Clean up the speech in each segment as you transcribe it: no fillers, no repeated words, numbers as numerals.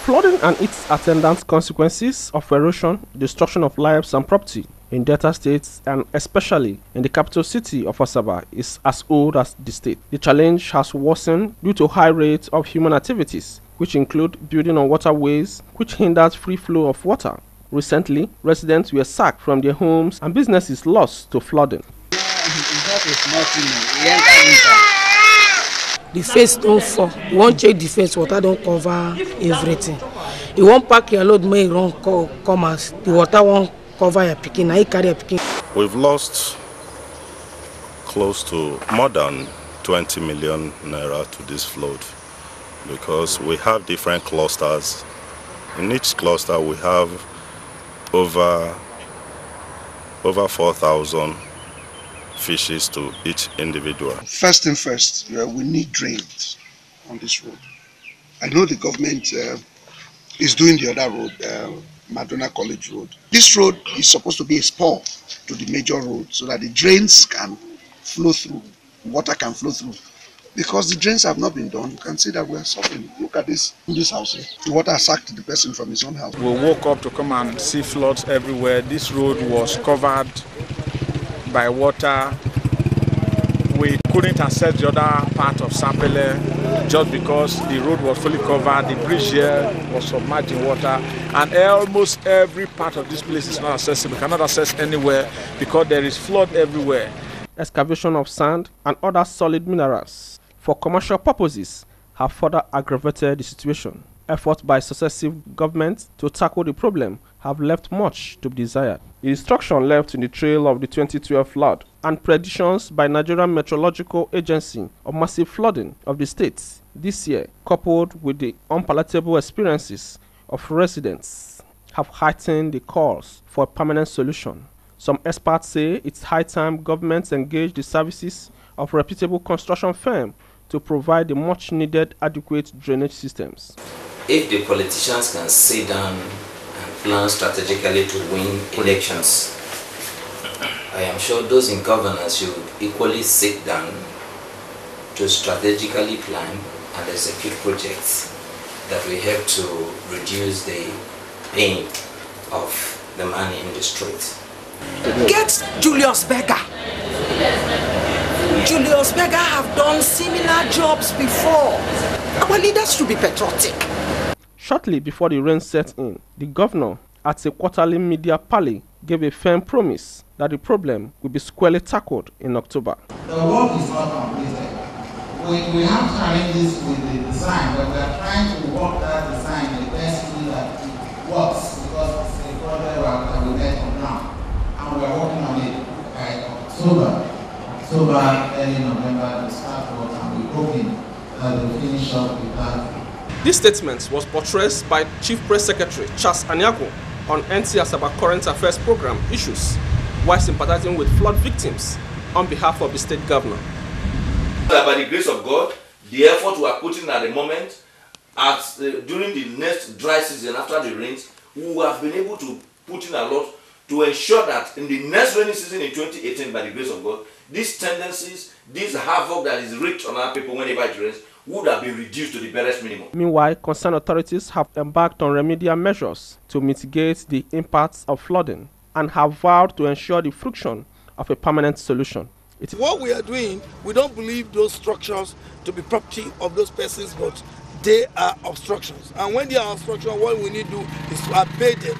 Flooding and its attendant consequences of erosion, destruction of lives and property in Delta states and especially in the capital city of Asaba is as old as the state. The challenge has worsened due to high rates of human activities, which include building on waterways, which hinders free flow of water. Recently, residents were sacked from their homes and businesses lost to flooding. The face don't fall. You won't check the face, water don't cover everything. You won't pack your load, may run come as the water won't cover your picking. I carry a picking. We've lost close to more than 20 million naira to this flood because we have different clusters. In each cluster, we have over 4,000 fishes to each individual. First thing first, we need drains on this road. I know the government is doing the other road, Madonna College Road. This road is supposed to be a spur to the major road so that the drains can flow through, water can flow through. Because the drains have not been done, you can see that we are suffering. Look at this, in this house here. The water sacked the person from his own house. We woke up to come and see floods everywhere. This road was covered by water. We couldn't access the other part of Sapele just because the road was fully covered, the bridge here was submerged in water, and almost every part of this place is not accessible. We cannot access anywhere because there is flood everywhere. Excavation of sand and other solid minerals for commercial purposes have further aggravated the situation. Efforts by successive governments to tackle the problem have left much to be desired. The destruction left in the trail of the 2012 flood and predictions by Nigerian Meteorological Agency of massive flooding of the states this year, coupled with the unpalatable experiences of residents, have heightened the calls for a permanent solution. Some experts say it's high time governments engage the services of reputable construction firms to provide the much-needed adequate drainage systems. If the politicians can sit down and plan strategically to win elections, I am sure those in governance should equally sit down to strategically plan and execute projects that will help to reduce the pain of the man in the street. Get Julius Berger. Julius Berger have done similar jobs before. Our leaders should be patriotic. Shortly before the rain set in, the governor at a quarterly media parley gave a firm promise that the problem will be squarely tackled in October. The work is not completed. We have challenges with the design, but we are trying to work that design in the best way that it works because it's a project that we get on ground. And we are working on it by October, early November to start work, and we're hoping that we'll finish up with that. This statement was buttressed by Chief Press Secretary Charles Anyago on NT Asaba Current Affairs Program issues, while sympathizing with flood victims on behalf of the state governor. By the grace of God, the effort we are putting at the moment, during the next dry season after the rains, we have been able to put in a lot to ensure that in the next rainy season in 2018, by the grace of God, these tendencies, this havoc that is wreaked on our people whenever it rains, would have been reduced to the barest minimum. Meanwhile, concerned authorities have embarked on remedial measures to mitigate the impacts of flooding and have vowed to ensure the fruition of a permanent solution. What we are doing, we don't believe those structures to be property of those persons, but they are obstructions. And when they are obstructions, what we need to do is to abate them.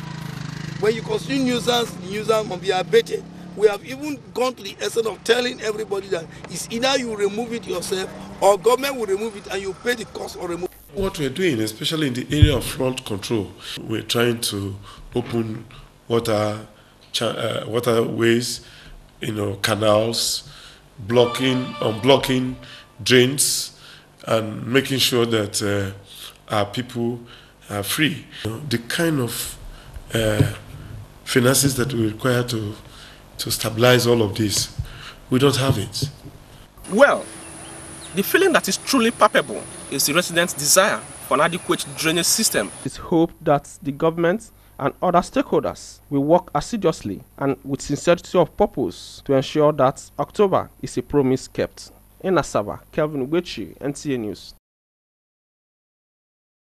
When you consume nuisance, the nuisance must be abated. We have even gone to the essence of telling everybody that it's either you remove it yourself or government will remove it and you pay the cost of removing it. What we're doing, especially in the area of flood control, we're trying to open waterways, canals, unblocking drains, and making sure that our people are free. The kind of finances that we require to stabilize all of this, we don't have it. Well, the feeling that is truly palpable is the residents' desire for an adequate drainage system. It's hoped that the government and other stakeholders will work assiduously and with sincerity of purpose to ensure that October is a promise kept. In Asaba, Kelvin Ugechi, NTA News.